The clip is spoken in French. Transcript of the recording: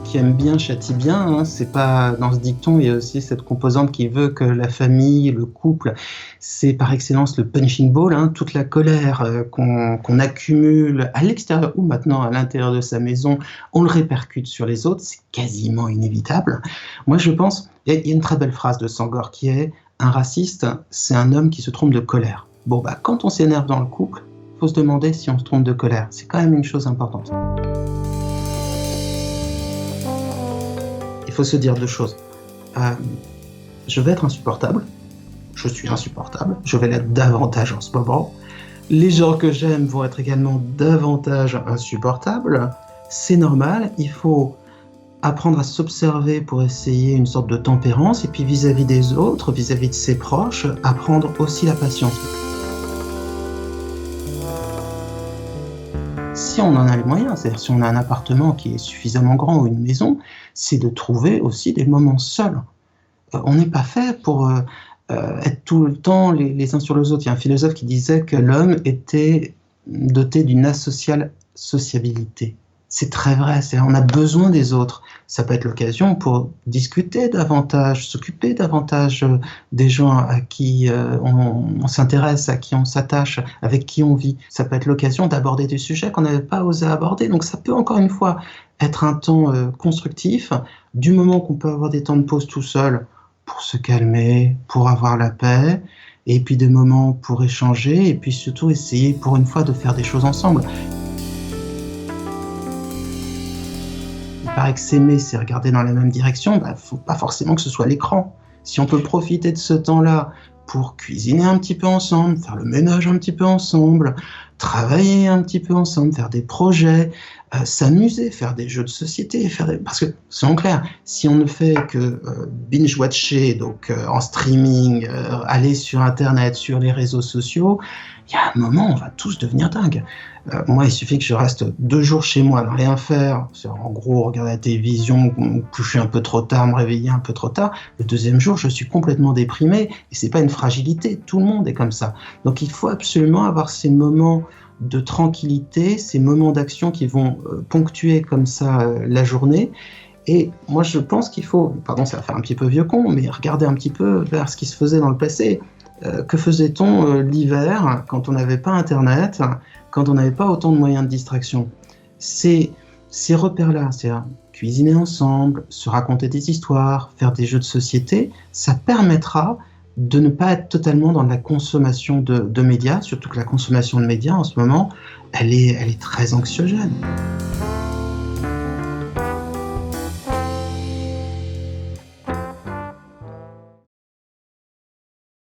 qui aime bien châtie bien, hein. C'est pas dans ce dicton, il y a aussi cette composante qui veut que la famille, le couple, c'est par excellence le punching ball, hein. Toute la colère qu'on accumule à l'extérieur ou maintenant à l'intérieur de sa maison, on le répercute sur les autres, c'est quasiment inévitable. Moi, je pense, il y a une très belle phrase de Senghor qui est « Un raciste, c'est un homme qui se trompe de colère ». Bon, quand on s'énerve dans le couple, il faut se demander si on se trompe de colère. C'est quand même une chose importante. Il faut se dire deux choses. Je vais être insupportable. Je suis insupportable. Je vais l'être davantage en ce moment. Les gens que j'aime vont être également davantage insupportables. C'est normal. Il faut apprendre à s'observer pour essayer une sorte de tempérance. Et puis vis-à-vis des autres, vis-à-vis de ses proches, apprendre aussi la patience. Si on en a les moyens, c'est-à-dire si on a un appartement qui est suffisamment grand ou une maison, c'est de trouver aussi des moments seuls. On n'est pas fait pour être tout le temps les uns sur les autres. Il y a un philosophe qui disait que l'homme était doté d'une asociale sociabilité. C'est très vrai, on a besoin des autres. Ça peut être l'occasion pour discuter davantage, s'occuper davantage des gens à qui on s'intéresse, à qui on s'attache, avec qui on vit. Ça peut être l'occasion d'aborder des sujets qu'on n'avait pas osé aborder. Donc ça peut encore une fois être un temps constructif, du moment qu'on peut avoir des temps de pause tout seul pour se calmer, pour avoir la paix, et puis des moments pour échanger, et puis surtout essayer pour une fois de faire des choses ensemble. Il paraît que s'aimer, c'est regarder dans la même direction, faut pas forcément que ce soit l'écran. Si on peut profiter de ce temps-là pour cuisiner un petit peu ensemble, faire le ménage un petit peu ensemble, travailler un petit peu ensemble, faire des projets, s'amuser, faire des jeux de société, parce que, soyons clairs, si on ne fait que binge-watcher, donc en streaming, aller sur Internet, sur les réseaux sociaux, il y a un moment, on va tous devenir dingues. Moi, il suffit que je reste 2 jours chez moi, ne rien faire, en gros, regarder la télévision, me coucher un peu trop tard, me réveiller un peu trop tard. Le 2e jour, je suis complètement déprimé, et c'est pas une fragilité, tout le monde est comme ça. Donc il faut absolument avoir ces moments de tranquillité, ces moments d'action qui vont ponctuer comme ça la journée. Et moi, je pense qu'il faut, pardon, ça va faire un petit peu vieux con, mais regarder un petit peu vers ce qui se faisait dans le passé. Que faisait-on l'hiver quand on n'avait pas Internet, quand on n'avait pas autant de moyens de distraction? Ces repères-là, c'est-à-dire cuisiner ensemble, se raconter des histoires, faire des jeux de société, ça permettra de ne pas être totalement dans la consommation de médias, surtout que la consommation de médias en ce moment, elle est très anxiogène.